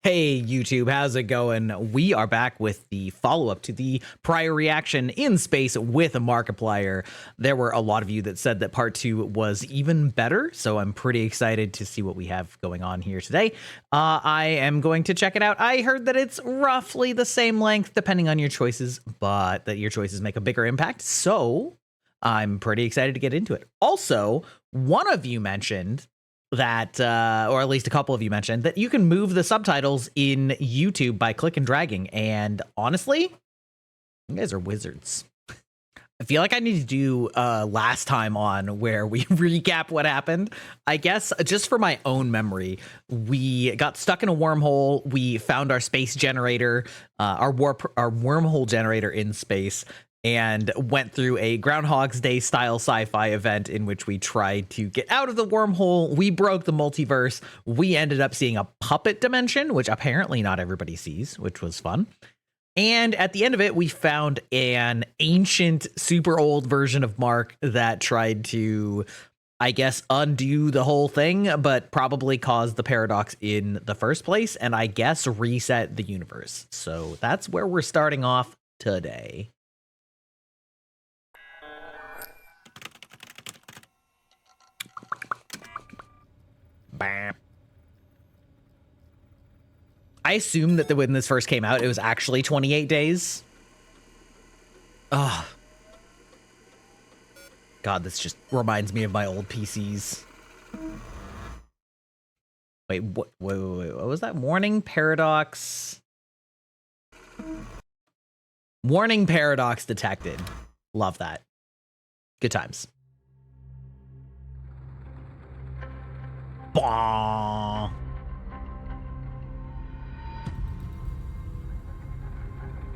Hey YouTube, how's it going? We are back with the follow-up to the prior reaction in space with Markiplier. There were a lot of you that said that part 2 was even better, so I'm pretty excited to see what we have going on here today. I am going to check it out. I heard that it's roughly the same length depending on your choices, but that your choices make a bigger impact, so I'm pretty excited to get into it. Also, one of you mentioned that, or at least a couple of you mentioned, that you can move the subtitles in YouTube by click and dragging. And honestly, you guys are wizards. I feel like I need to do last time on where we recap what happened. I guess just for my own memory, we got stuck in a wormhole. We found our space generator, our wormhole generator in space, and went through a Groundhog's Day style sci-fi event in which we tried to get out of the wormhole. We broke the multiverse. We ended up seeing a puppet dimension, which apparently not everybody sees, which was fun. And at the end of it, we found an ancient, super old version of Mark that tried to, I guess, undo the whole thing, but probably caused the paradox in the first place, and I guess reset the universe. So that's where we're starting off today. Bam. I assume that when this first came out, it was actually 28 days. Ugh. God, this just reminds me of my old PCs. Wait, what was that? Warning paradox. Warning paradox detected. Love that. Good times. Bah.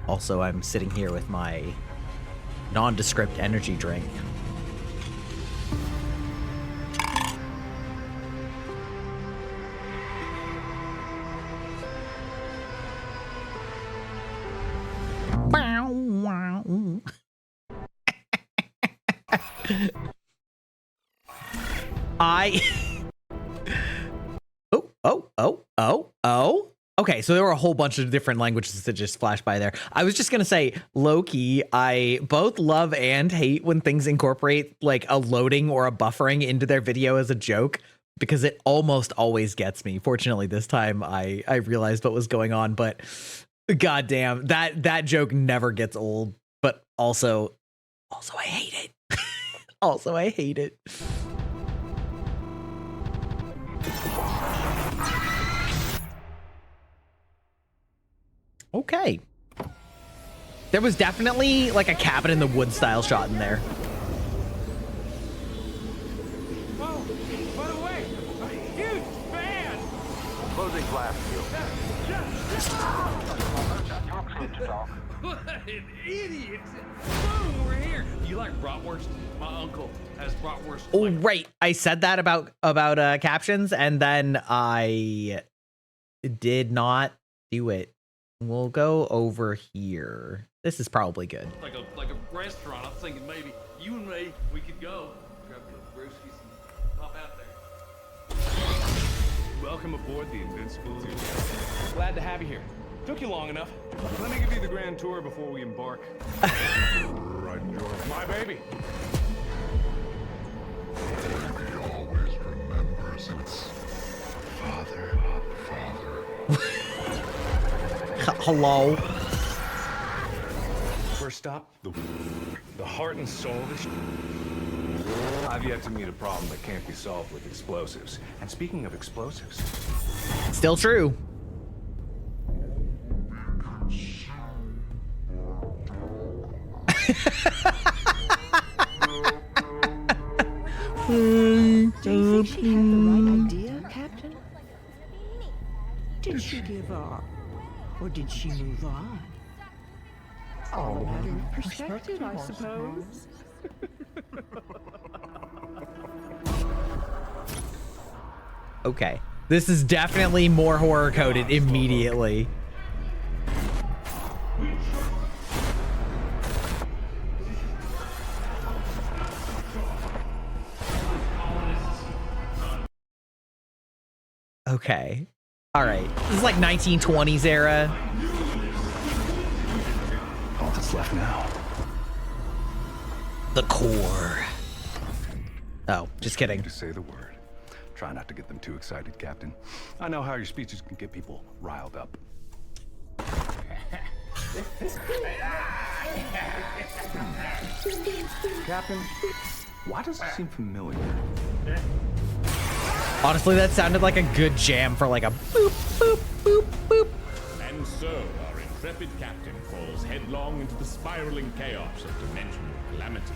Also, I'm sitting here with my nondescript energy drink. Okay, so there were a whole bunch of different languages that just flashed by there. I was just gonna say, low-key, I both love and hate when things incorporate like a loading or a buffering into their video as a joke, because it almost always gets me. Fortunately, this time I realized what was going on, but goddamn, that joke never gets old. But also I hate it. Also, I hate it. Okay. There was definitely like a cabin in the wood style shot in there. Oh, by the way, a huge fan. Closing blast field. What an idiot! Boom, we're here. You like bratwurst? My uncle has bratwurst. Oh, right. I said that about captions, and then I did not do it. We'll go over here. This is probably good. Like a restaurant. I'm thinking maybe you and me, we could go grab the brewskis and pop out there. Welcome aboard the Invincible 2. Glad to have you here. Took you long enough. Let me give you the grand tour before we embark. Right, George. My baby. Baby always remembers its father. Hello. First stop, the heart and soul of this. I've yet to meet a problem that can't be solved with explosives. And speaking of explosives, Still true. Do you think she had the right idea, Captain? Did she give up? Or did she move on? All a matter of perspective, I suppose. Okay. This is definitely more horror coded immediately. Okay. All right, this is like 1920s era. All that's left now. The core. Oh, just kidding. To say the word. Try not to get them too excited, Captain. I know how your speeches can get people riled up. Captain, why does it seem familiar? Honestly, that sounded like a good jam for like a boop, boop, boop, boop. And so, our intrepid captain falls headlong into the spiraling chaos of dimensional calamity,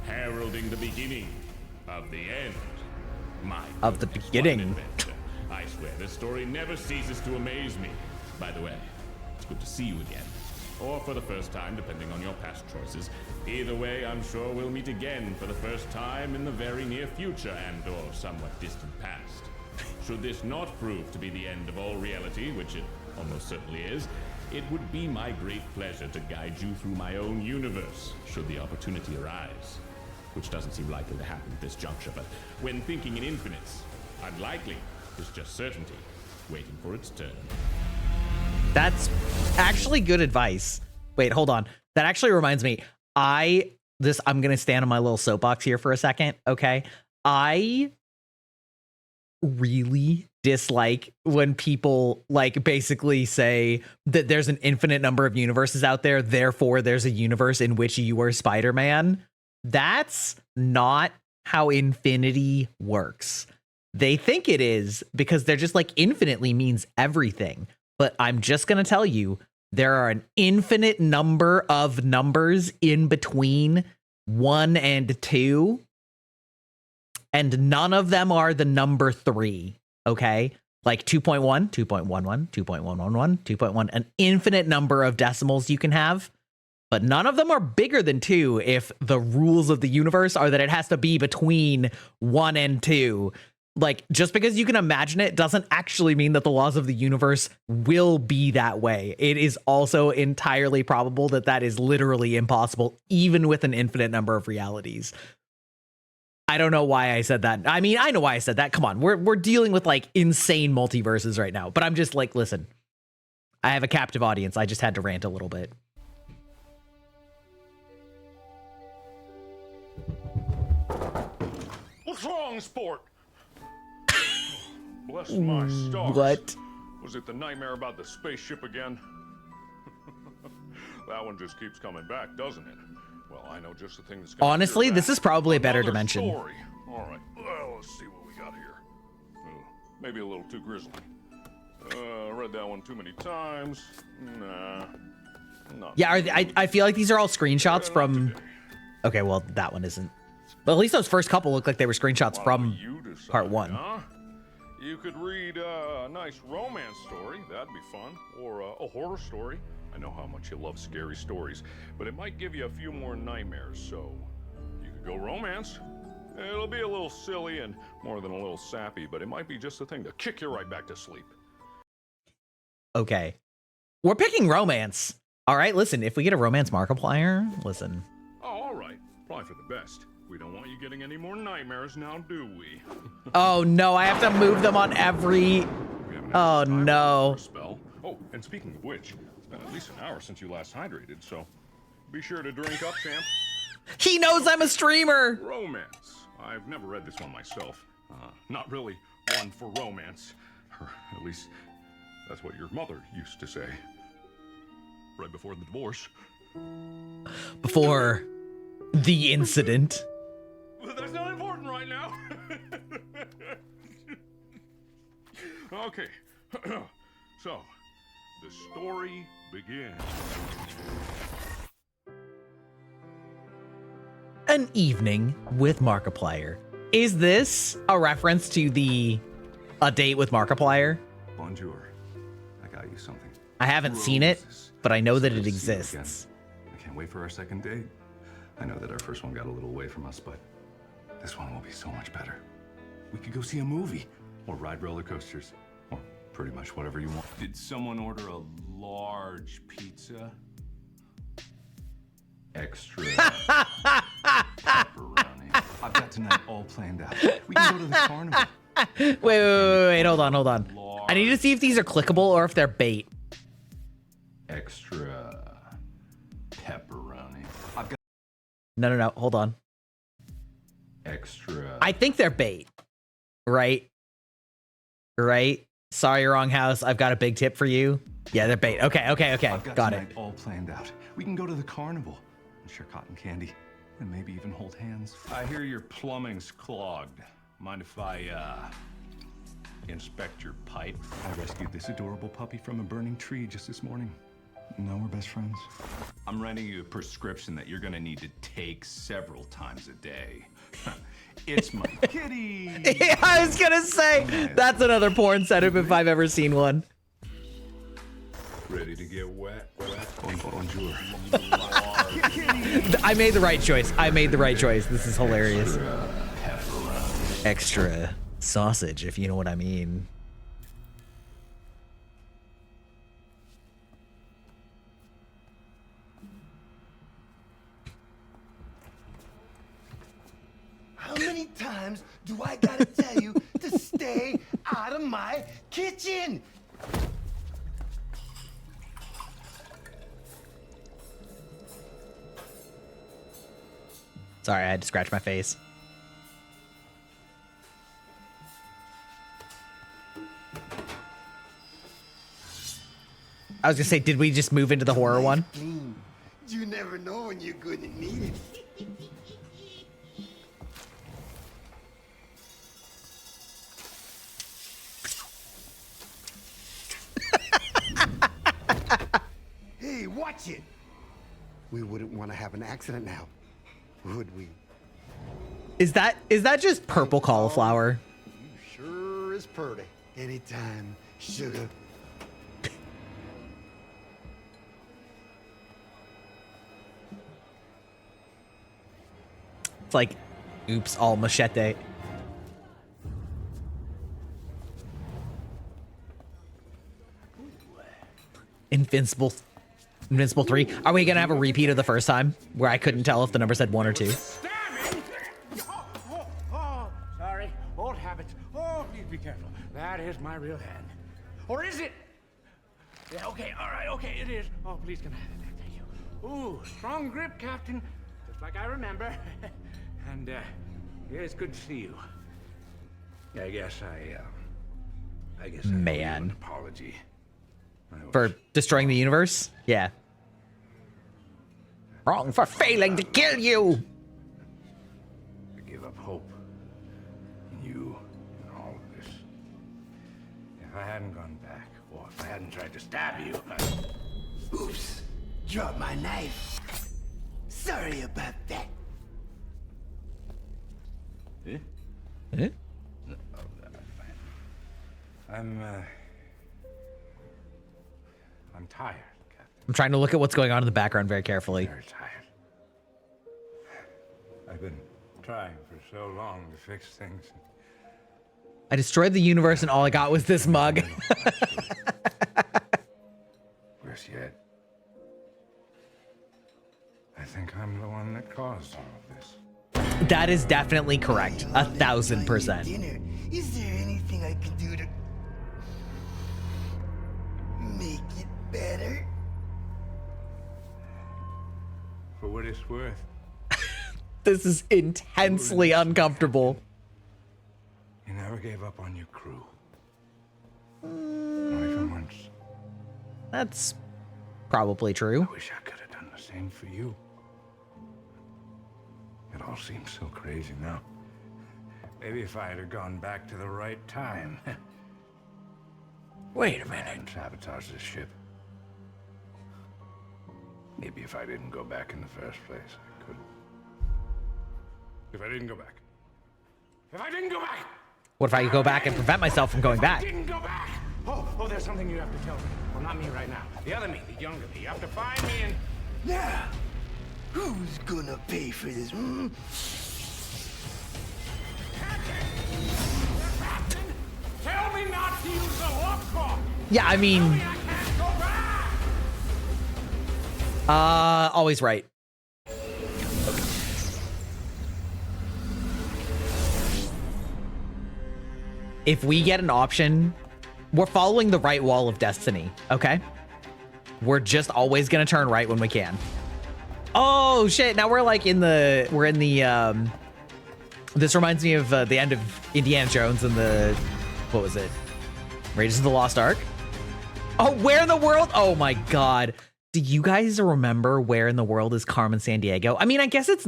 heralding the beginning of the end. My Of the goodness, what beginning. an adventure. I swear, this story never ceases to amaze me. By the way, it's good to see you again. Or for the first time, depending on your past choices. Either way, I'm sure we'll meet again for the first time in the very near future and/or somewhat distant past. Should this not prove to be the end of all reality, which it almost certainly is, it would be my great pleasure to guide you through my own universe, should the opportunity arise. Which doesn't seem likely to happen at this juncture, but when thinking in infinites, unlikely is just certainty, waiting for its turn. That's actually good advice. Wait, hold on. That actually reminds me. I'm gonna stand on my little soapbox here for a second. Okay. I really dislike when people like basically say that there's an infinite number of universes out there, therefore there's a universe in which you are Spider-Man. That's not how infinity works. They think it is because they're just like infinitely means everything. But I'm just going to tell you, there are an infinite number of numbers in between 1 and 2. And none of them are the number 3. Okay? Like 2.1, 2.11, 2.111, 2.1, an infinite number of decimals you can have. But none of them are bigger than 2 if the rules of the universe are that it has to be between 1 and 2. Like, just because you can imagine it doesn't actually mean that the laws of the universe will be that way. It is also entirely probable that that is literally impossible, even with an infinite number of realities. I don't know why I said that. I mean, I know why I said that. Come on, we're dealing with like insane multiverses right now. But I'm just like, listen, I have a captive audience. I just had to rant a little bit. What's wrong, sport? Bless my stars. What? Was it the nightmare about the spaceship again? That one just keeps coming back, doesn't it? Well, I know just the thing that's gonna Honestly, cure this that. is probably a better Another dimension. Story. All right, well, let's see what we got here. Maybe a little too grisly. Read that one too many times. Nah. Not Yeah, really. I feel like these are all screenshots from... Okay, well, that one isn't. But at least those first couple look like they were screenshots Why from don't you decide, part 1. Huh? You could read a nice romance story, that'd be fun, or a horror story. I know how much you love scary stories, but it might give you a few more nightmares, so you could go romance. It'll be a little silly and more than a little sappy, but it might be just the thing to kick you right back to sleep. Okay. We're picking romance. All right, listen, if we get a romance Markiplier, listen. Oh, all right. Probably for the best. We don't want you getting any more nightmares now, do we? Oh, no, I have to move them on every... We haven't had Oh, time no. for a spell. Oh, and speaking of which, it's been at least an hour since you last hydrated, so be sure to drink up, champ. He knows I'm a streamer. Romance. I've never read this one myself. Not really one for romance. Or at least, that's what your mother used to say. Right before the divorce. Before the incident. But that's not important right now. Okay. So, the story begins. An evening with Markiplier. Is this a reference to A Date with Markiplier? Bonjour. I got you something. I haven't seen it, but I know that it exists. I can't wait for our second date. I know that our first one got a little away from us, but this one will be so much better. We could go see a movie, or ride roller coasters, or pretty much whatever you want. Did someone order a large pizza? Extra pepperoni. I've got tonight all planned out. We can go to the carnival. Wait, hold on. Large I need to see if these are clickable or if they're bait. Extra pepperoni. I've got No. Hold on. extra. I think they're bait. Right? Right? Sorry, wrong house. I've got a big tip for you. Yeah, they're bait. Okay. I've got Got tonight it. all planned out. We can go to the carnival and share cotton candy and maybe even hold hands. I hear your plumbing's clogged. Mind if I, inspect your pipe? I rescued this adorable puppy from a burning tree just this morning. Now we're best friends. I'm writing you a prescription that you're gonna need to take several times a day. It's my kitty! Yeah, I was gonna say, that's another porn setup if I've ever seen one. Ready to get wet? Bonjour. I made the right choice. This is hilarious. Extra sausage, if you know what I mean. How many times do I gotta tell you to stay out of my kitchen? Sorry, I had to scratch my face. I was gonna say, did we just move into the horror one? Clean. You never know when you're gonna need it. Hey, watch it! We wouldn't want to have an accident now, would we? Is that just purple cauliflower? You sure is purty. Anytime, sugar. It's like, oops, all machete. Invincible 3. Are we gonna have a repeat of the first time where I couldn't tell if the number said 1 or 2? Stabbing! Oh, sorry. Old habits. Oh, please be careful. That is my real hand. Or is it? Yeah, okay, all right, okay, it is. Oh, please can I have it? Thank you. Ooh, strong grip, Captain. Just like I remember. And, yeah, it's good to see you. I guess I owe you an apology. For destroying the universe? Yeah. Wrong for failing to kill you! I give up hope in you and all of this. If I hadn't gone back, or if I hadn't tried to stab you, Oops, dropped my knife. Sorry about that. Eh? I'm tired, Captain. I'm trying to look at what's going on in the background very carefully. Very tired. I've been trying for so long to fix things. I destroyed the universe and all I got was this mug. Worse yet, I think I'm the one that caused all of this. That is definitely correct. 1000%. Dinner. Is there anything I can do to make it better? For what it's worth, This is intensely uncomfortable. you never gave up on your crew. Not even once. That's probably true. I wish I could have done the same for you. It all seems so crazy now. Maybe if I had gone back to the right time. Wait a minute. And sabotage this ship. Maybe if I didn't go back in the first place, I could. If I didn't go back. If I didn't go back! What if I go back and prevent myself from going If I back? didn't go back! Oh, there's something you have to tell me. Well, not me right now. The other me, the younger me. You have to find me and... Now, who's gonna pay for this? Hmm? Tell me not to use the walk call! Yeah, I mean, I can't go back! always right. If we get an option we're following the right wall of destiny, okay? We're just always gonna turn right when we can. Oh shit, now we're like this reminds me of the end of Indiana Jones and what was it? Raiders of the Lost Ark? Oh, where in the world? Oh my God. Do you guys remember where in the world is Carmen Sandiego? I mean, I guess it's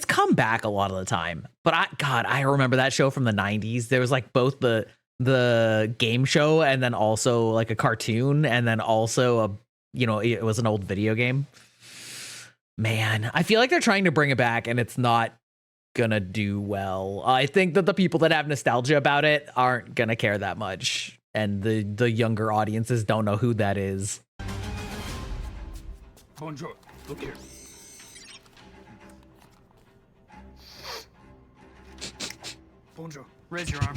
come back a lot of the time, but I remember that show from the 90s. There was like both the game show and then also like a cartoon and then also it was an old video game. Man, I feel like they're trying to bring it back and it's not gonna do well. I think that the people that have nostalgia about it aren't gonna care that much, and the younger audiences don't know who that is. Bonjour. Look here. Bonjour. Raise your arm.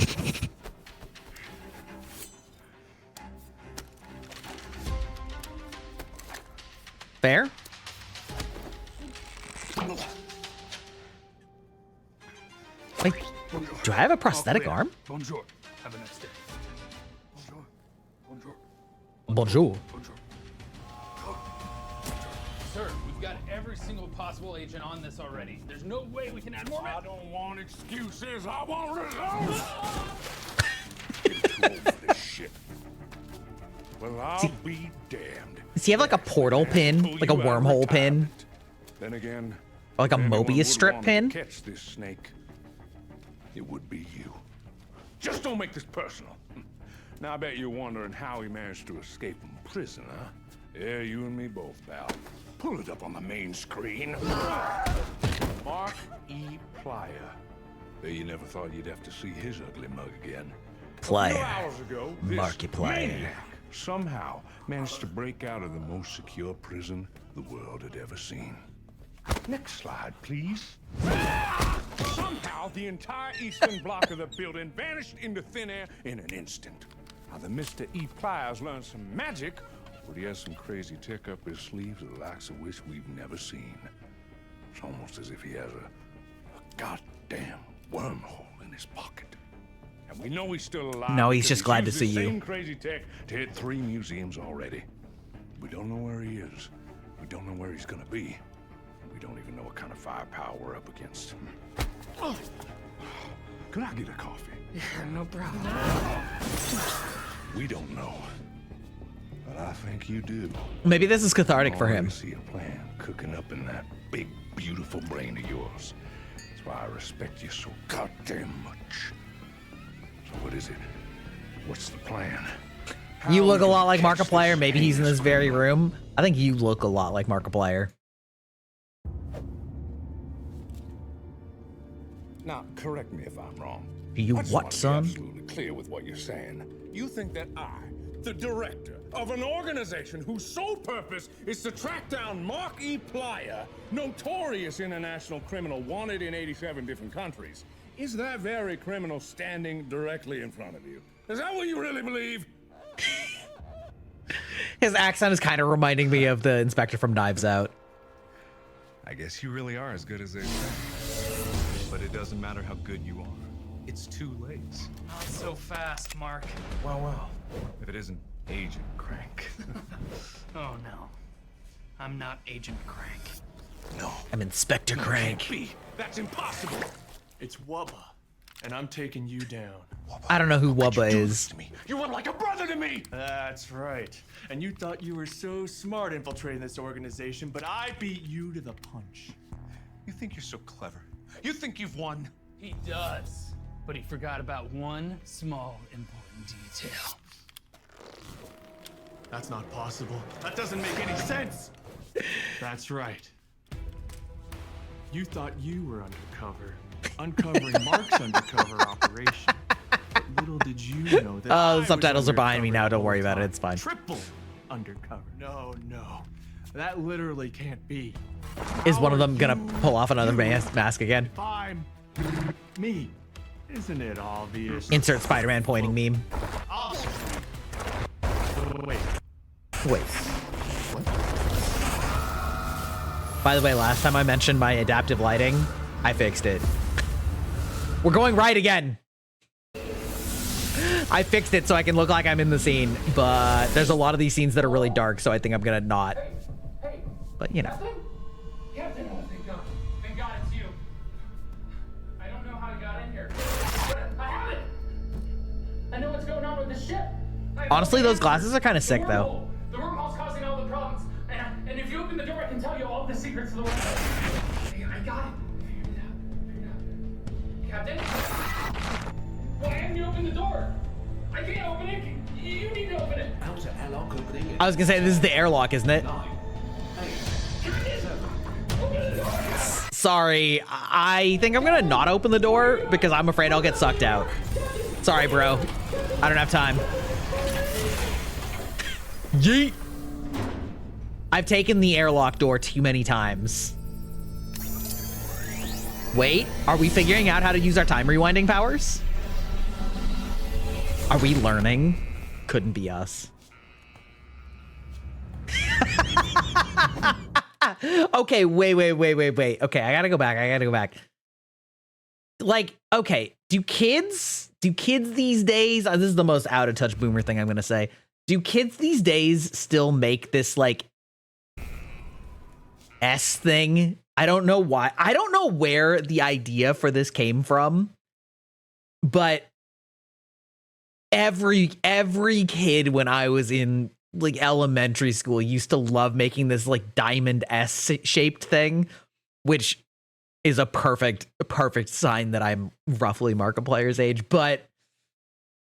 Fair? Wait, do I have a prosthetic arm? Bonjour. Have a nice day. Bonjour. Bonjour. Bonjour. Bonjour. Sir, we've got every single possible agent on this already. There's no way we can add more. I don't want excuses. I want results. Getting too old for this shit. Well, I'll be damned. Does he have like a portal pin, like a wormhole pin, Then again, or like a anyone Mobius would strip want pin? to catch this snake, it would be you. Just don't make this personal. Now I bet you're wondering how he managed to escape from prison, huh? Yeah, you and me both, pal. Pull it up on the main screen. Markiplier. Bet you never thought you'd have to see his ugly mug again. A few hours ago, this Markiplier. maniac somehow managed to break out of the most secure prison the world had ever seen. Next slide, please. Somehow, the entire eastern block of the building vanished into thin air in an instant. Now, the Mr. E. Pliers learned some magic, but he has some crazy tech up his sleeves, the likes of which we've never seen. It's almost as if he has a goddamn wormhole in his pocket. And we know he's still alive. No, he's because just glad to used see the you. same crazy tech to hit 3 museums already. We don't know where he is. We don't know where he's gonna be. We don't even know what kind of firepower we're up against. Can I get a coffee? Yeah, no problem. We don't know. But I think you do. Maybe this is cathartic for I him. see a plan cooking up in that big, beautiful brain of yours. That's why I respect you so goddamn much. So what is it? What's the plan? You How look a we lot gonna like catch Markiplier. this Maybe he's in heinous this very criminal? room. I think you look a lot like Markiplier. Now, correct me if I'm wrong. You I just what, want to be son? absolutely clear with what you're saying. You think that I, the director of an organization whose sole purpose is to track down Markiplier, notorious international criminal wanted in 87 different countries, is that very criminal standing directly in front of you? Is that what you really believe? His accent is kind of reminding me of the inspector from Knives Out. I guess you really are as good as they say. But it doesn't matter how good you are. It's too late. Not so fast, Mark. Well. If it isn't Agent Crank. Oh no. I'm not Agent Crank. No. I'm Inspector Crank. That's impossible. It's Wubba, and I'm taking you down. I don't know who Wubba is. You were like a brother to me. That's right. And you thought you were so smart infiltrating this organization, but I beat you to the punch. You think you're so clever. You think you've won. He does. But he forgot about one small important detail. That's not possible. That doesn't make any sense. That's right. You thought you were undercover, uncovering Mark's undercover operation. But little did you know that I The was subtitles are behind me undercover now. the Don't whole worry about it. time. It's fine. Triple undercover. No. That literally can't be. Is How one of are them gonna you pull off another you mask again? if I'm me? Isn't it obvious? Insert Spider-Man pointing meme. Wait. Wait. By the way, last time I mentioned my adaptive lighting, I fixed it. We're going right again. I fixed it so I can look like I'm in the scene, but there's a lot of these scenes that are really dark, so I think I'm gonna not. But you know. Captain, oh, thank God. Thank God it's you. I don't know how I got in here. But I have it. I know what's going on with the ship. Honestly, those glasses are kind of sick, though. The wormhole's causing all the problems. And if you open the door, I can tell you all the secrets of the wormhole. I got it. Figured it out. Captain? Why haven't you opened the door? I can't open it. You need to open it. I was gonna say, this is the airlock, isn't it? Sorry, I think I'm gonna not open the door because I'm afraid I'll get sucked out. Sorry, bro. I don't have time. Yeet. I've taken the airlock door too many times. Wait, are we figuring out how to use our time rewinding powers? Are we learning? Couldn't be us. Okay, wait. Okay, I gotta go back. Like, okay, do kids these days, this is the most out of touch boomer thing I'm gonna say. Do kids these days still make this like S thing? I don't know why. I don't know where the idea for this came from, but every kid when I was in like elementary school used to love making this like diamond S shaped thing, which is a perfect sign that I'm roughly Markiplier's age. But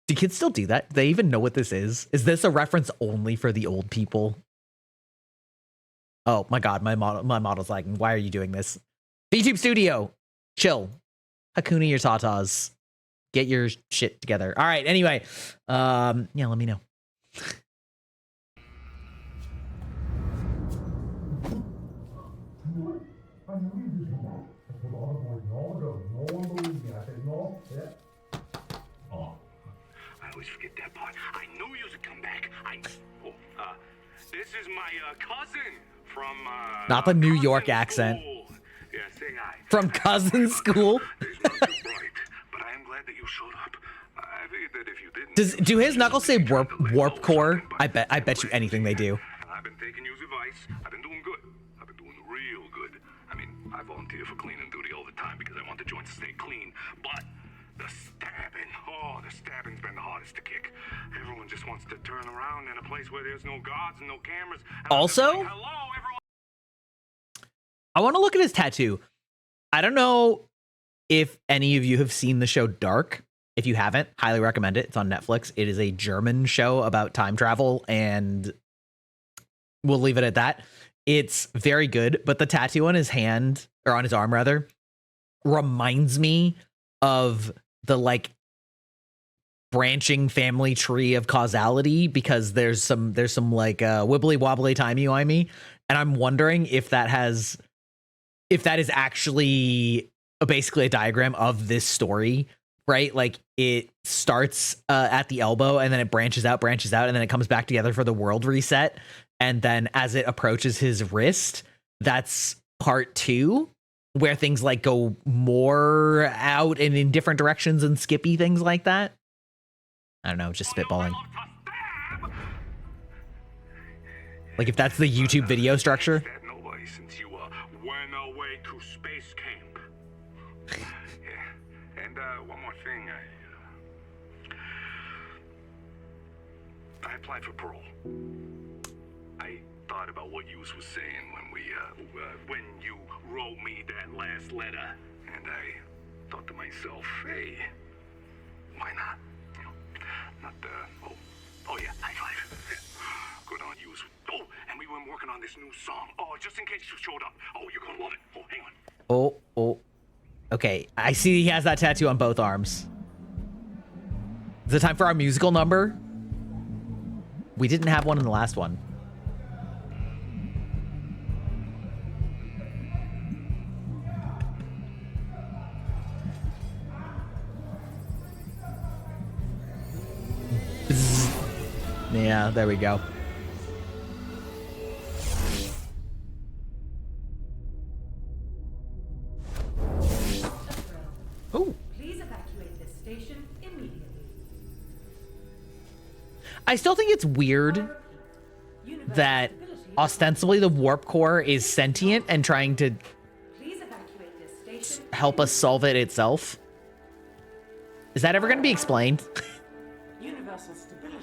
do kids still do that? Do they even know what this is? Is this a reference only for the old people? Oh my God, my model's lagging. Why are you doing this? VTube Studio, chill. Hakuna your tatas. Get your shit together. All right, anyway. Yeah, let me know. I always forget that part. I knew you would come back. This is my cousin from not the New York accent. Yeah, say hi. From cousin school. It's not too bright, but I am glad that you showed up. I figured that if you didn't, Do his knuckles say warp core? I bet you anything they do. I've been taking your advice. I've been doing good. I've been doing real good. I mean, I volunteer for cleaning duty all the time because I want the joints to stay clean. But the stabbing's been the hardest to kick. Everyone just wants to turn around in a place where there's no guards and no cameras. And Also, like, hello, everyone. I want to look at his tattoo. I don't know if any of you have seen the show Dark. If you haven't, highly recommend it. It's on Netflix. It is a German show about time travel, and we'll leave it at that. It's very good, but the tattoo on his hand, or on his arm rather, reminds me of the like branching family tree of causality, because there's some like wibbly wobbly timey-wimey, and I'm wondering if that is actually basically a diagram of this story, right? Like it starts at the elbow and then it branches out, and then it comes back together for the world reset. And then as it approaches his wrist, that's part 2, where things like go more out and in different directions and skippy things like that. I don't know, just spitballing. Like if that's the YouTube video structure. Nobody since you went away to space camp. Yeah, and one more thing. I applied for parole. I thought about what you was saying when you wrote me that last letter, and I thought to myself, hey, why not? You know, not oh yeah, high five. Good on you. Oh, and we were working on this new song. Oh, just in case you showed up. Oh, you're gonna love it. Oh, hang on. Oh. Okay, I see he has that tattoo on both arms. Is it time for our musical number? We didn't have one in the last one. Bzz. Yeah, there we go. Oh. Please evacuate this station immediately. I still think it's weird that ostensibly the warp core is sentient and trying to help us solve it itself. Is that ever going to be explained? Universal stability.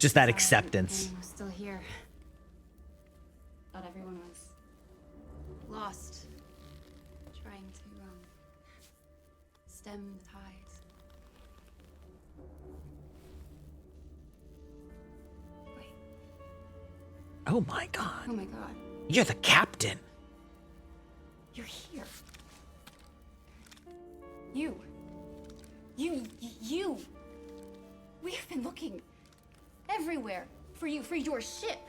Just that acceptance. Everyone was still here. Thought everyone was lost. Trying to stem the tides. Wait. Oh my god. Oh my god. You're the captain. You're here. You. We've been looking everywhere for you, for your ship.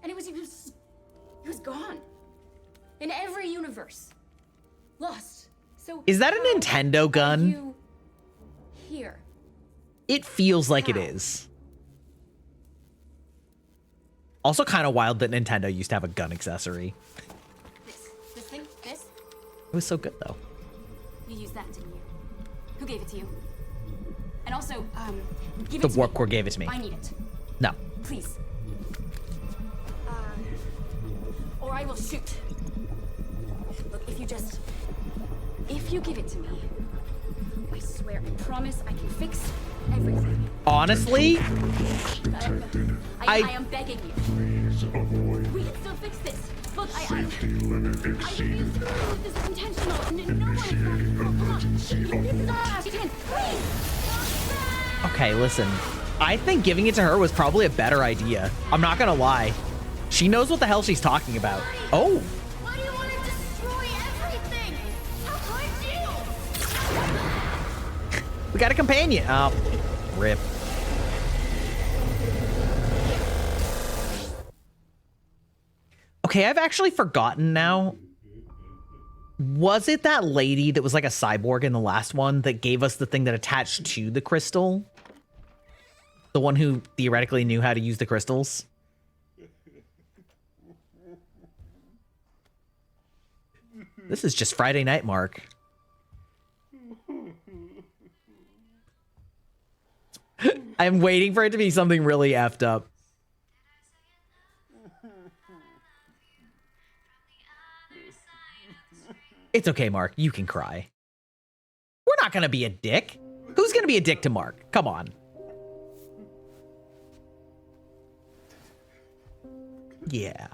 And it was gone. In every universe. Lost. So Is that a how Nintendo are gun? you here. It feels like it How? is. Also kind of wild that Nintendo used to have a gun accessory. This thing, this, It was so good though. you used that, didn't you? Who gave it to you? And also, give The it to warp me. core gave it to me. I need it. No. Please. Or I will shoot. Look, if you give it to me, I swear, I promise I can fix everything. Honestly, I am begging you. We can still fix this. Look, I refuse to believe this is intentional. No one. Come on. This is our last chance. Please. okay, listen. I think giving it to her was probably a better idea. I'm not gonna lie. She knows what the hell she's talking about. Oh, Why do you want to destroy everything? How could you? we got a companion. Oh, rip. Okay, I've actually forgotten now. Was it that lady that was like a cyborg in the last one that gave us the thing that attached to the crystal? The one who theoretically knew how to use the crystals? This is just Friday night, Mark. I'm waiting for it to be something really effed up. It's okay, Mark. You can cry. We're not going to be a dick. Who's going to be a dick to Mark? Come on. Yeah.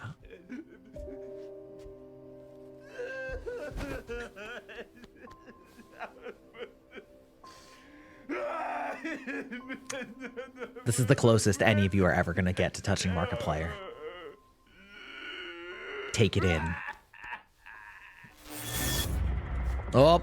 This is the closest any of you are ever going to get to touching Markiplier. Take it in. Oh.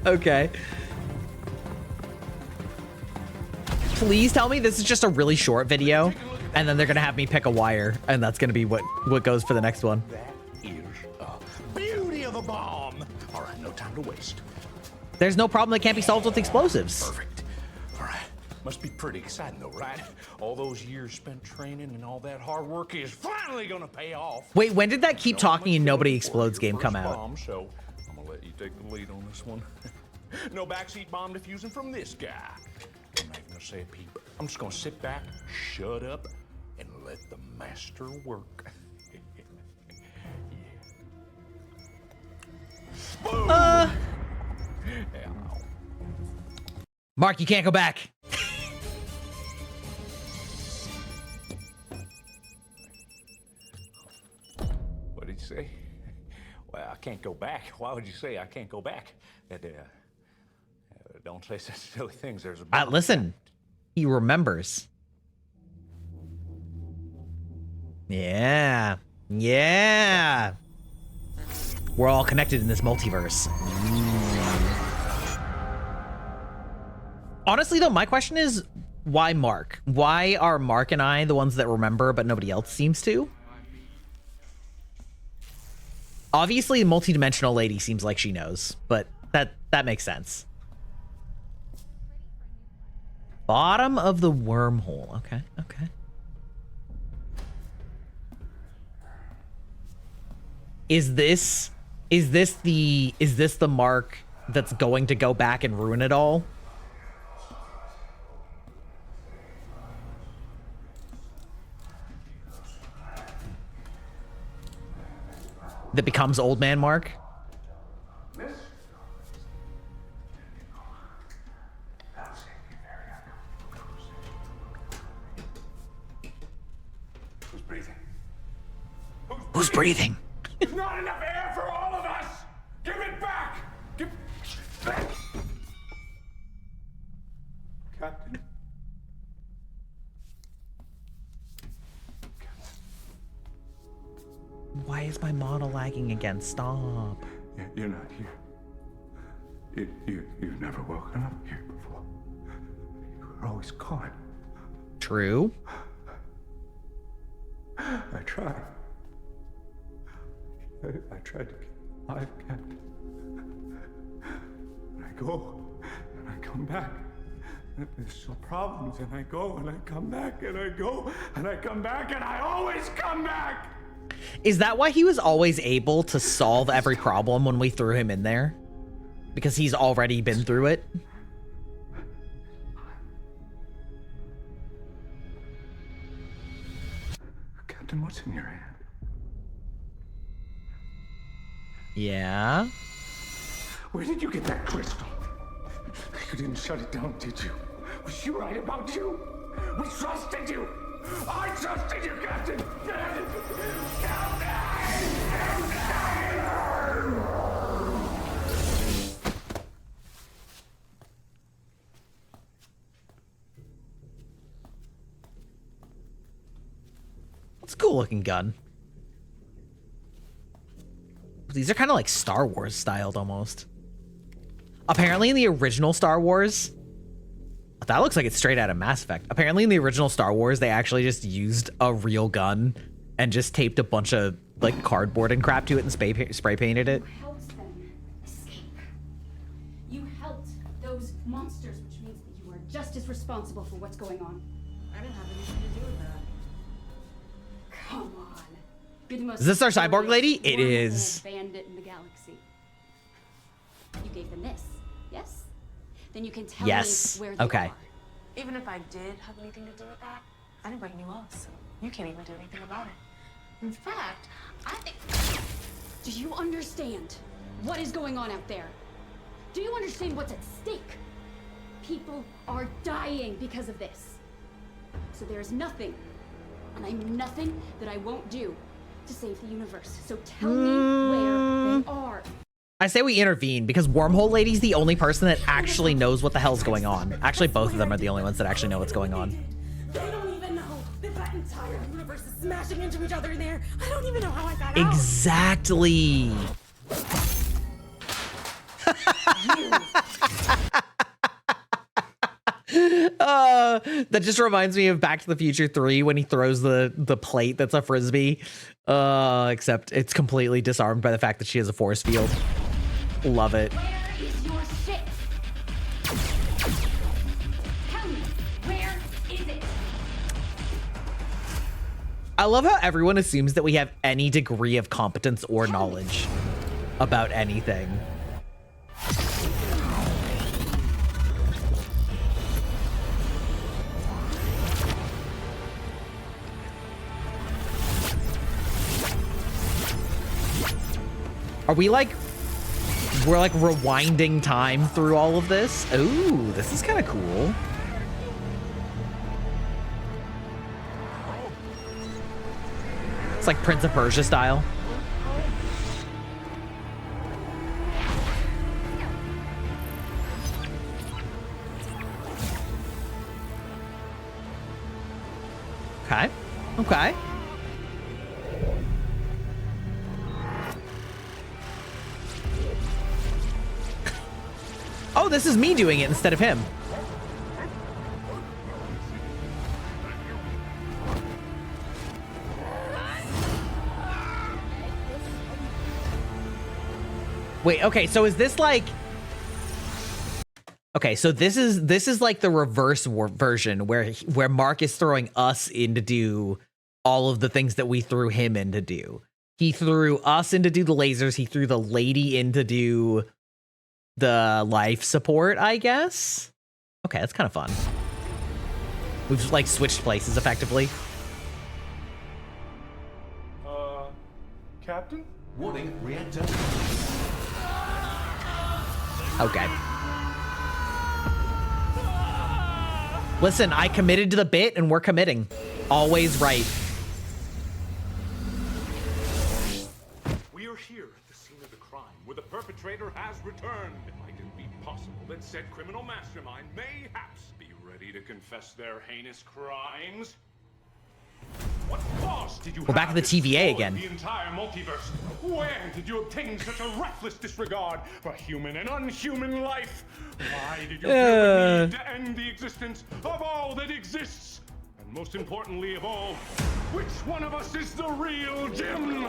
Okay. Please tell me this is just a really short video, and then they're gonna have me pick a wire, and that's gonna be what goes for the next one. That is beauty of a bomb. All right, no time to waste. There's no problem that can't be solved with explosives. Perfect. All right, must be pretty exciting though, right? All those years spent training and all that hard work is finally gonna pay off. Wait, when did that keep talking and nobody explodes game come First out? bomb, so I'm gonna let you take the lead on this one. No backseat bomb diffusing from this guy. I'm not even gonna say a peep. I'm just gonna sit back, shut up, and let the master work. Yeah. Mark, you can't go back. What did you say? Well, I can't go back. Why would you say I can't go back? Don't say such silly things. There's a Listen, he remembers. Yeah. Yeah. We're all connected in this multiverse. Honestly, though, my question is, Why Mark? Why are Mark and I the ones that remember, but nobody else seems to? Obviously, the multidimensional lady seems like she knows, but that makes sense. Bottom of the wormhole. Okay, okay. Is this the Mark that's going to go back and ruin it all? That becomes old man Mark? Who's breathing? Who's breathing? There's not enough air for all of us! Give it back! Give back! Captain? Why is my model lagging again? Stop. You're not here. You've never woken up here before. You were always gone. True. I tried. I tried to keep alive, Captain. And I go, and I come back. And there's still problems, and I go, and I come back, and I go, and I come back, and I always come back! Is that why he was always able to solve every problem when we threw him in there? Because he's already been through it? Captain, what's in your hand? Yeah? Where did you get that crystal? You didn't shut it down, did you? Was she right about you? We trusted you! I trusted you, Captain! It's a cool looking gun. These are kind of like Star Wars styled almost. Apparently in the original Star Wars, that looks like it's straight out of Mass Effect. Apparently in the original Star Wars, they actually just used a real gun and just taped a bunch of like cardboard and crap to it and spray painted it. You helped them escape. You helped those monsters, which means that you are just as responsible for what's going on. I didn't have anything to do with that. Come on. You're the most Is this our cyborg lady? It wormhole is. Bandit in the galaxy. You gave them this, yes? Then you can tell Yes. me where they Okay. are. Even if I did have anything to do with that, I didn't bring you up, so you can't even do anything about it. In fact, I think... Do you understand what is going on out there? Do you understand what's at stake? People are dying because of this. So there is nothing, and I mean nothing, that I won't do to save the universe. So tell me where they are. I say we intervene because Wormhole Lady's the only person that actually knows what the hell's going on. Actually, both of them are the only ones that actually know what's going on. They don't even know that that entire universe is smashing into each other in there. I don't even know how I got out. Exactly. That just reminds me of Back to the Future 3 when he throws the plate that's a frisbee. Except it's completely disarmed by the fact that she has a force field. Love it. Where is your ship? Tell me, where is it? I love how everyone assumes that we have any degree of competence or knowledge about anything. Are we like, we're like rewinding time through all of this? Ooh, this is kind of cool. It's like Prince of Persia style. Okay, okay. Oh, this is me doing it instead of him. Wait, okay, so is this like... Okay, so this is like the reverse version where Mark is throwing us in to do all of the things that we threw him in to do. He threw us in to do the lasers. He threw the lady in to do the life support, I guess. Okay, that's kind of fun. We've like switched places effectively. Captain? Warning, reactor. Okay. Listen, I committed to the bit and we're committing. Always right. We are here at the scene of the crime, where the perpetrator has returned. It might be possible that said criminal mastermind mayhaps be ready to confess their heinous crimes. What cause did you We're back at the TVA again. The entire multiverse. Where did you obtain such a reckless disregard for human and unhuman life? Why did you feel the need to end the existence of all that exists? And most importantly of all, which one of us is the real Jim?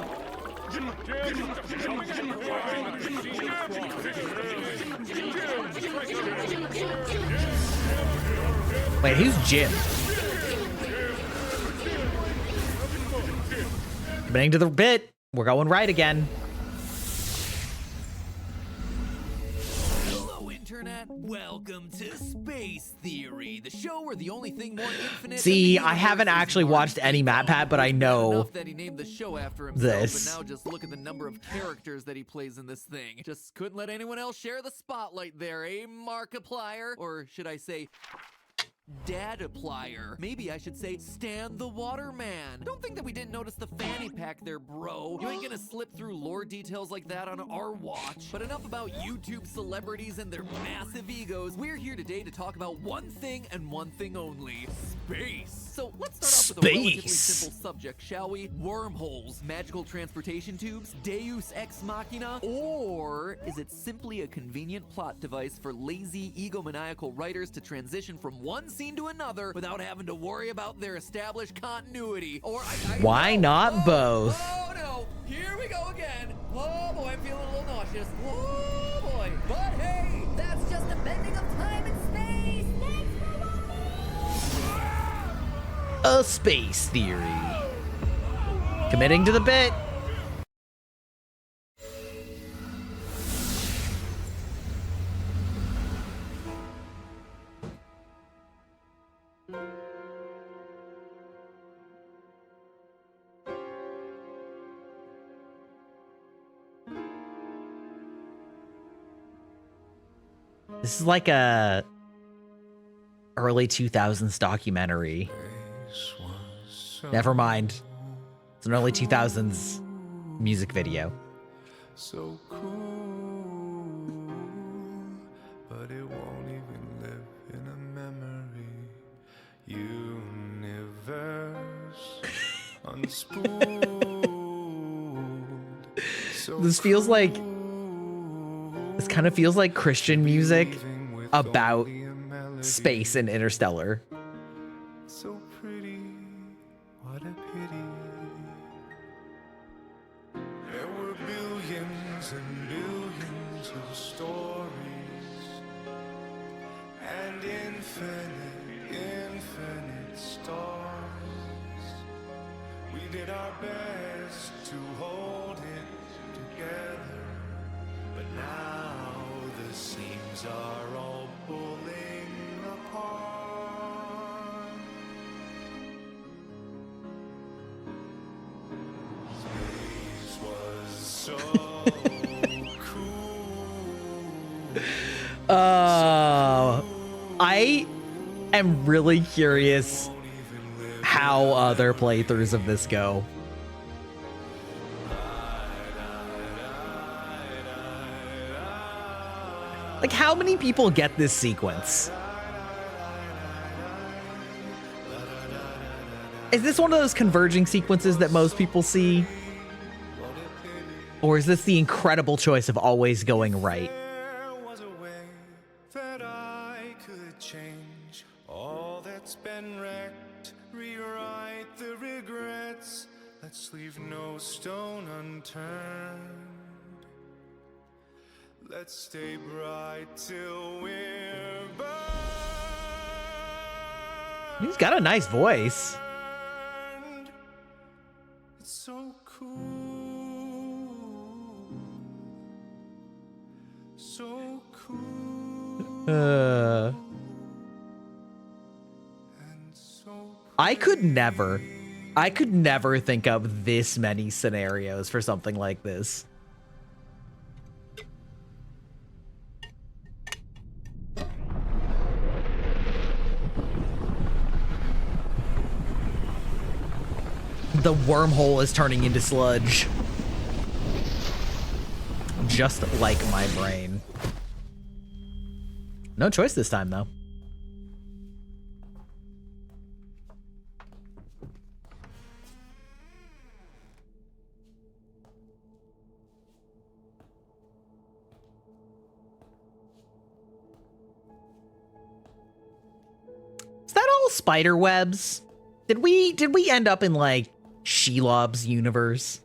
Wait, who's Jim? Committing to the bit. We're going right again. Hello, Internet. Welcome to Space Theory, the show where the only thing more infinite. See, I haven't actually watched any MatPat, but I know that he named the show after himself, this. But now just look at the number of characters that he plays in this thing. Just couldn't let anyone else share the spotlight there, eh, Markiplier? Or should I say... Dadaplier. Maybe I should say Stan the Waterman. Don't think that we didn't notice the fanny pack there, bro. You ain't gonna slip through lore details like that on our watch. But enough about YouTube celebrities and their massive egos. We're here today to talk about one thing and one thing only. Space. So let's start off with a relatively simple subject, shall we? Wormholes, magical transportation tubes, Deus Ex Machina, or is it simply a convenient plot device for lazy, egomaniacal writers to transition from one scene to another without having to worry about their established continuity? Or why not both? Oh no, here we go again. Oh boy, I'm feeling a little nauseous. Oh boy. But hey, that's just a bending of time and space. Thanks for A space theory. Committing to the bit. This is like a early 2000s documentary. Never mind. It's an early 2000s music video. So cool, but it won't even live in a memory. Universe unspooled. This feels like... This kind of feels like Christian music about space and Interstellar. So pretty, what a pity. There were billions and billions of stories, and infinite stars. We did our best to hold it together, but now the seams are all pulling apart. Space was so cool. I am really curious how other playthroughs of this go. Like, how many people get this sequence? Is this one of those converging sequences that most people see? Or is this the incredible choice of always going right? There was a way that I could change all that's been wrecked, rewrite the regrets. Let's leave no stone unturned. Let's stay bright till we're burned. He's got a nice voice. It's so cool. So cool. I could never think of this many scenarios for something like this. The wormhole is turning into sludge. Just like my brain. No choice this time, though. Is that all spider webs? Did we end up in like Shelob's universe?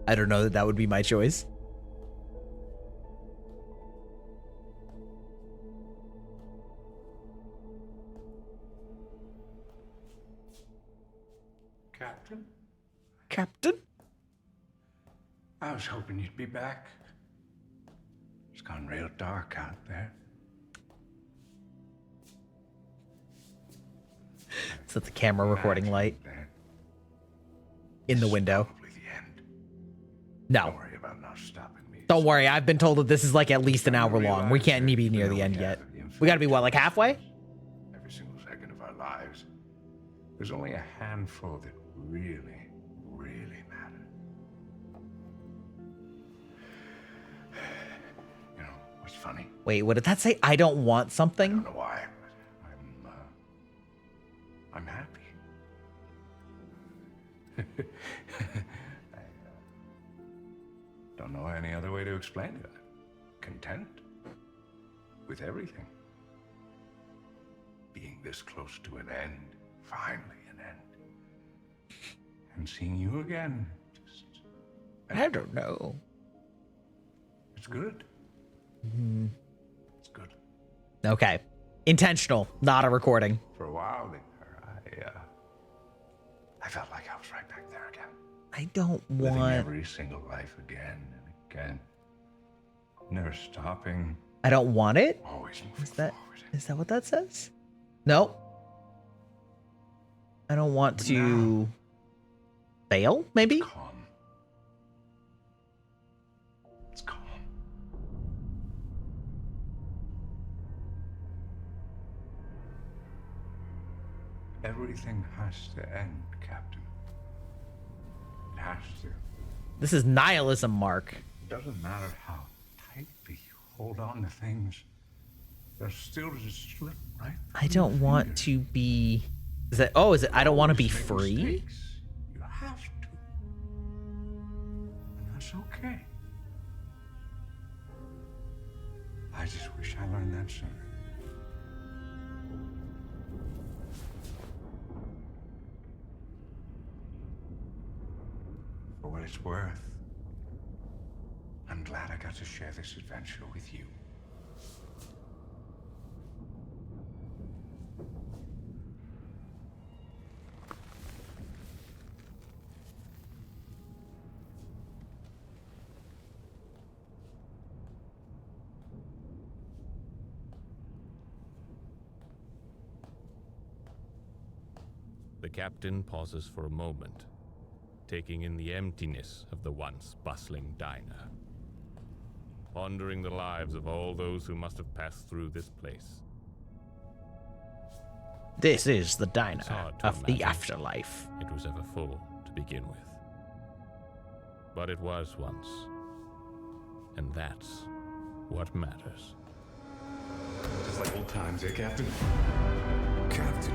I don't know that would be my choice. Captain? Captain? I was hoping you'd be back. It's gone real dark out there. Is that the camera recording light? In the window. No. Don't worry about not stopping me. Don't worry, I've been told that this is like at least an hour long. We can't be near the end yet. We gotta be what, like halfway? Every single second of our lives. There's only a handful that really, really matter. You know, what's funny? Wait, what did that say? I don't want something? I don't know why, but I'm happy. Don't know any other way to explain it. Content with everything. Being this close to an end, finally an end. And seeing you again, just... I don't know. It's good. It's good. Okay. Intentional, not a recording. For a while there, I felt like I was right back there again. I don't Living want... every single life again and again. Never stopping. I don't want it? Always moving Is that what that says? No. I don't want to fail, maybe? Calm. It's calm. Everything has to end, Captain. It has to. This is nihilism, Mark. It doesn't matter how tightly you hold on to things. They're still just slip right. I don't want to be... Is it? I don't want to be free? Mistakes. You have to. And that's okay. I just wish I learned that sooner. For what it's worth, I'm glad I got to share this adventure with you. The captain pauses for a moment, taking in the emptiness of the once bustling diner, pondering the lives of all those who must have passed through this place. This is the diner It's hard to of the imagine afterlife. it was ever full to begin with. But it was once, and that's what matters. Just like old times, eh, Captain? Captain.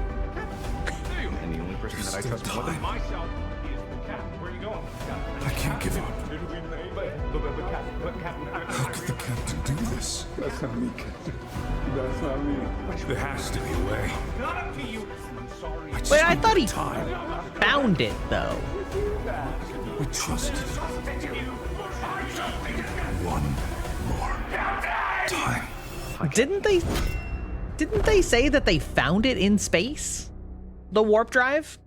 And the only person that I trust more than myself is the captain. Where are you going? I can't give up. How could the captain do this? That's not me, Captain. That's not me. There has to be a way. Not up to you. I'm sorry. Wait, I thought he found it though. We trusted you. One more time. Didn't they say that they found it in space? The warp drive?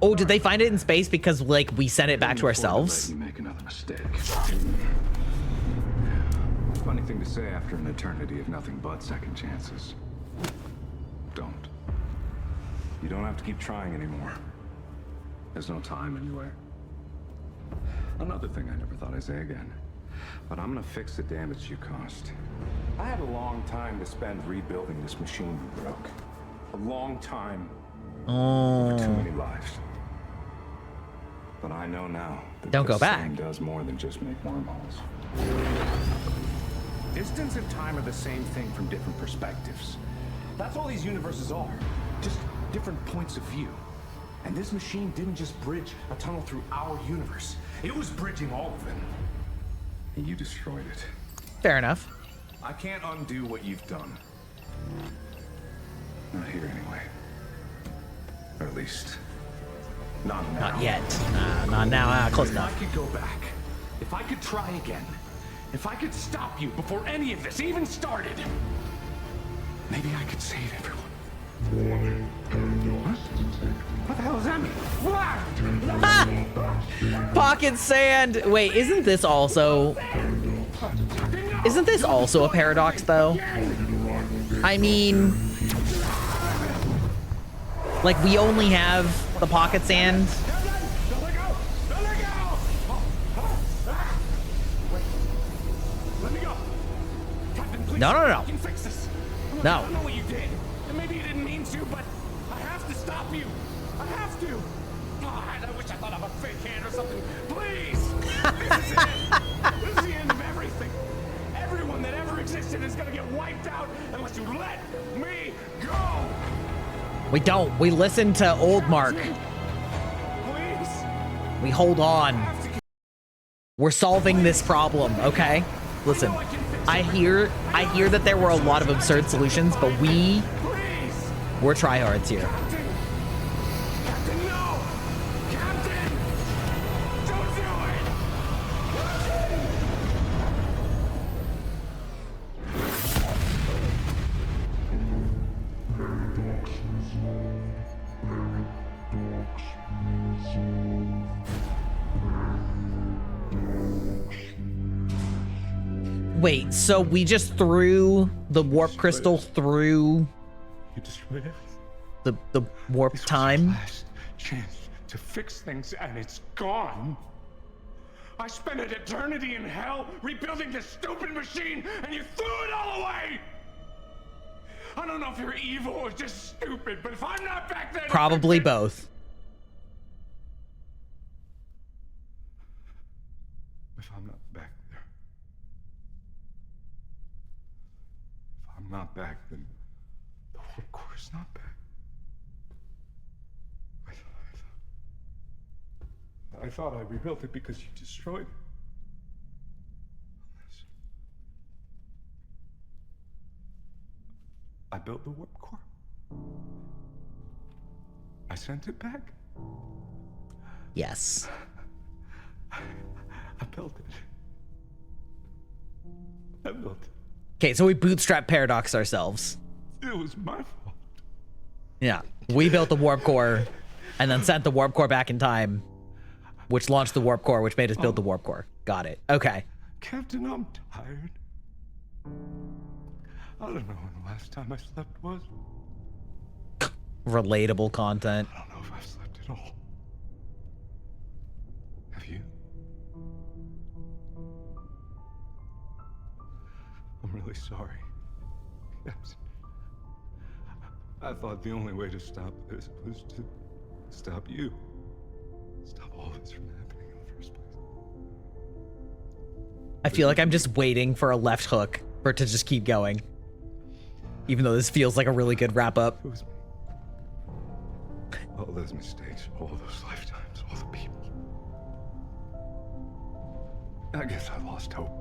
Oh, did they find it in space because like we sent it back to ourselves? You make another mistake. Funny thing to say after an eternity of nothing but second chances. Don't. You don't have to keep trying anymore. There's no time anywhere. Another thing I never thought I'd say again. But I'm gonna fix the damage you caused. I had a long time to spend rebuilding this machine you broke. A long time. Oh. Too many lives. But I know now that Don't go this back. thing does more than just make wormholes. Distance and time are the same thing from different perspectives. That's all these universes are. Just different points of view. And this machine didn't just bridge a tunnel through our universe. It was bridging all of them. And you destroyed it. Fair enough. I can't undo what you've done. Not here anyway. Or at least, not now. Not yet. Not now. Close enough. If I could go back, if I could try again, if I could stop you before any of this even started, maybe I could save everyone. What the hell does that mean? Pocket sand. Wait, isn't this also a paradox though? I mean, like we only have the pocket sand. No. I can fix this. No. I don't know what you did. And maybe you didn't mean to, but I have to stop you. I have to. God, I wish I thought of a fake hand or something. Please. This is it. This is the end of everything. Everyone that ever existed is gonna get wiped out unless you let me go. We don't. We listen to old Mark. Please. We hold on. We're solving this problem, okay? Listen, I hear that there were a lot of absurd solutions, but we're tryhards here. Captain, no. Captain. Don't do Wait, so we just threw the warp crystal through You destroyed everything. the warp This was time? your last chance to fix things, and it's gone. I spent an eternity in hell rebuilding this stupid machine, and you threw it all away. I don't know if you're evil or just stupid, but if I'm not back there, Probably both. If I'm not back there, if I'm not back, then the warp core is not back. I thought I rebuilt it because you destroyed it. I built the warp core. I sent it back. Yes. I built it. I built it. Okay, so we bootstrap paradox ourselves. It was my fault. Yeah, we built the warp core and then sent the warp core back in time, which launched the warp core, which made us build the warp core. Got it. Okay. Captain, I'm tired. I don't know when the last time I slept was. Relatable content. I don't know if I've slept at all. Have you? I'm really sorry. Captain. I thought the only way to stop this was to stop you. Stop all this from happening in the first place. I feel like I'm just waiting for a left hook for it to just keep going. Even though this feels like a really good wrap up. All those mistakes, all those lifetimes, all the people. I guess I lost hope.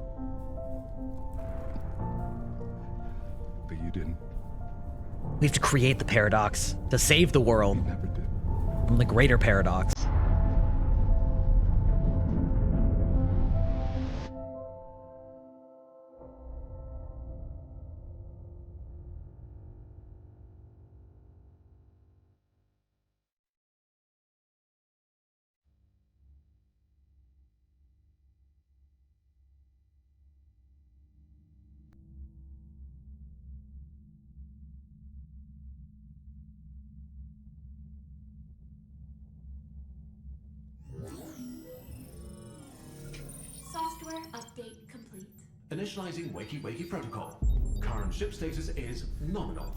But you didn't. We have to create the paradox to save the world from the greater paradox. Software update complete. Initializing Wakey Wakey protocol. Current ship status is nominal.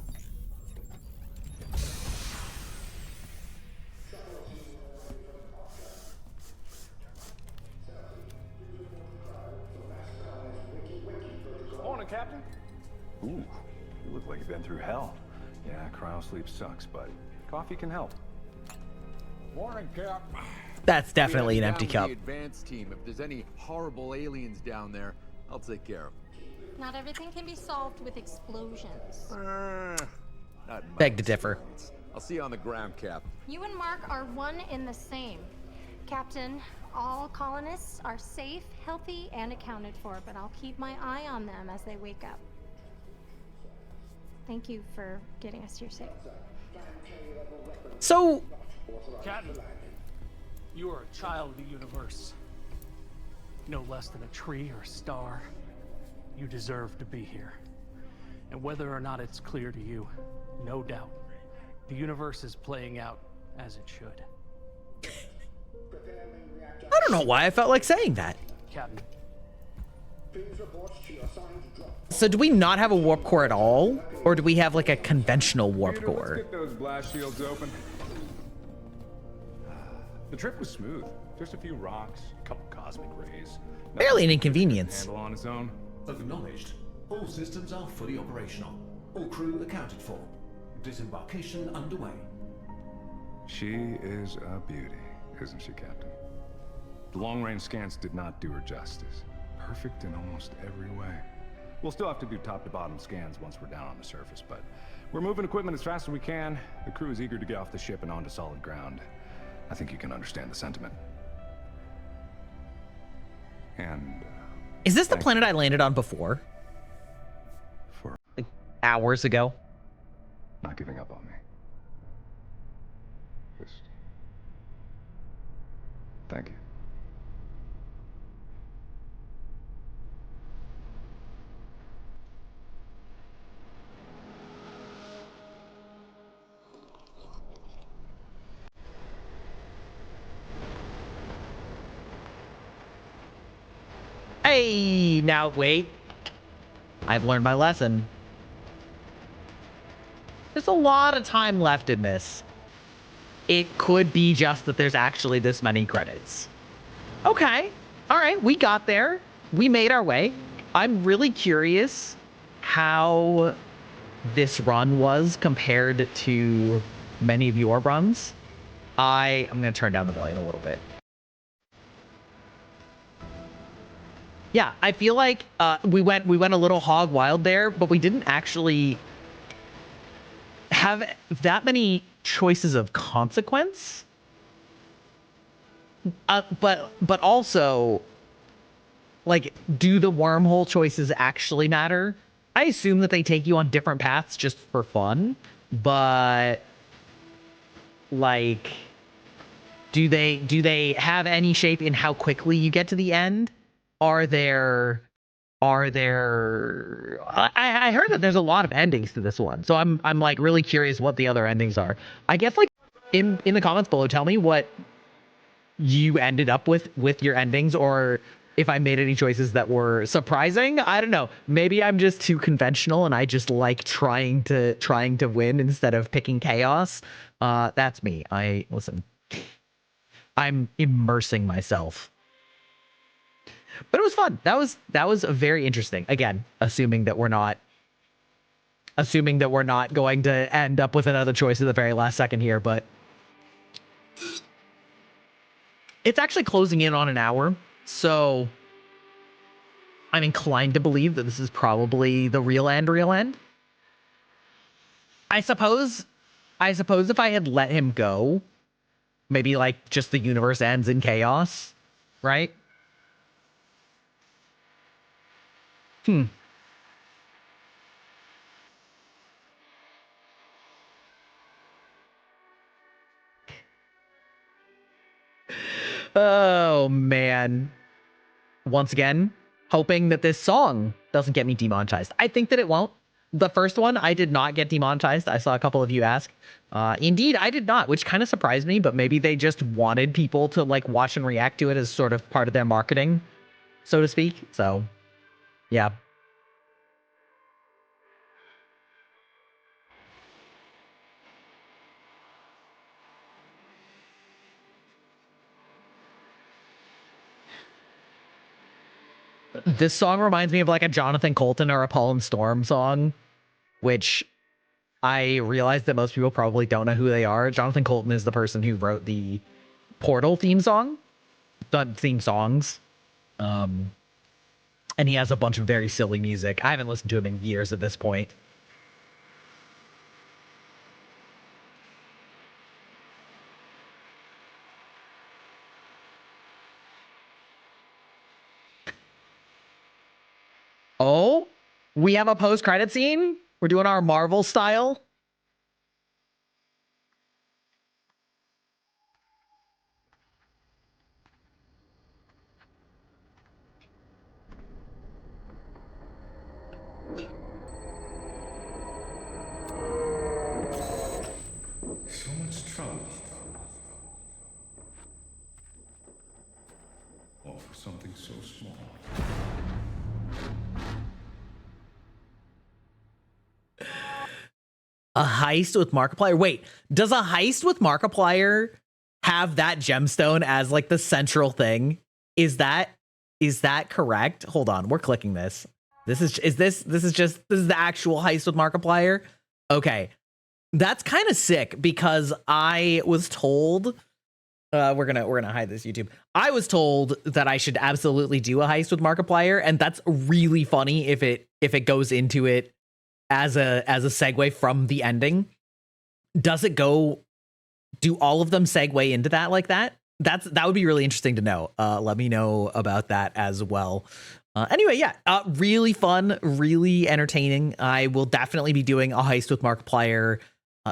Morning, Captain. Ooh, you look like you've been through hell. Yeah, cryo sleep sucks, but coffee can help. Morning, Cap. That's definitely an Down empty with cup. The advanced team. If there's any horrible aliens down there, I'll take care of them. Not everything can be solved with explosions. Not Beg to differ. I'll see you on the ground, Cap. You and Mark are one and the same. Captain, all colonists are safe, healthy, and accounted for, but I'll keep my eye on them as they wake up. Thank you for getting us here safe. So, Captain, you are a child of the universe. No less than a tree or a star. You deserve to be here. And whether or not it's clear to you, no doubt, the universe is playing out as it should. I don't know why I felt like saying that. Captain. So do we not have a warp core at all? Or do we have like a conventional warp core? Let's get those blast shields open. The trip was smooth. Just a few rocks, a couple cosmic rays. Barely an inconvenience. Handle on its own. Acknowledged. All systems are fully operational. All crew accounted for. Disembarkation underway. She is a beauty, isn't she, Captain? The long-range scans did not do her justice. Perfect in almost every way. We'll still have to do top-to-bottom scans once we're down on the surface, but we're moving equipment as fast as we can. The crew is eager to get off the ship and onto solid ground. I think you can understand the sentiment. And Is this the planet I landed on before? Like hours ago? not giving up on me. Just thank you. Hey, now wait. I've learned my lesson. There's a lot of time left in this. It could be just that there's actually this many credits. Okay. All right, we got there. We made our way. I'm really curious how this run was compared to many of your runs. I'm going to turn down the volume a little bit. Yeah, I feel like we went a little hog wild there, but we didn't actually have that many choices of consequence. But also, like, do the wormhole choices actually matter? I assume that they take you on different paths just for fun, but like, do they have any shape in how quickly you get to the end? I heard that there's a lot of endings to this one, so I'm like really curious what the other endings are. I guess like in the comments below, tell me what you ended up with your endings, or if I made any choices that were surprising. I don't know. Maybe I'm just too conventional and I just like trying to win instead of picking chaos. That's me. Listen. I'm immersing myself. But it was fun. That was very interesting. Again, assuming that we're not going to end up with another choice at the very last second here, but It's actually closing in on an hour, so I'm inclined to believe that this is probably the real end. I suppose if I had let him go, maybe like just the universe ends in chaos, right? Oh man. Once again, hoping that this song doesn't get me demonetized. I think that it won't. The first one, I did not get demonetized. I saw a couple of you ask. Indeed, I did not, which kind of surprised me, but maybe they just wanted people to like watch and react to it as sort of part of their marketing, so to speak. So, yeah. This song reminds me of like a Jonathan Colton or a Paul and Storm song, which I realize that most people probably don't know who they are. Jonathan Colton is the person who wrote the Portal theme song, the theme songs. And he has a bunch of very silly music. I haven't listened to him in years at this point. Oh, we have a post-credit scene? We're doing our Marvel style? So much trouble. All for something so small. A heist with Markiplier? Wait, does a heist with Markiplier have that gemstone as like the central thing? Is that correct? Hold on, we're clicking this. This is the actual heist with Markiplier? Okay. That's kind of sick because I was told we're gonna hide this YouTube. I was told that I should absolutely do a heist with Markiplier, and that's really funny if it goes into it as a segue from the ending. Does it go? Do all of them segue into that like that? That would be really interesting to know. Let me know about that as well. Anyway, yeah, really fun, really entertaining. I will definitely be doing a heist with Markiplier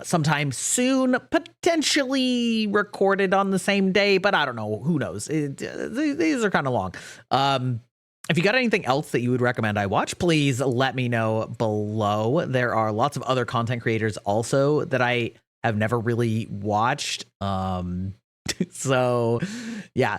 sometime soon, potentially recorded on the same day, but I don't know. Who knows? These are kind of long. If you got anything else that you would recommend I watch, please let me know below. There are lots of other content creators also that I have never really watched. So yeah,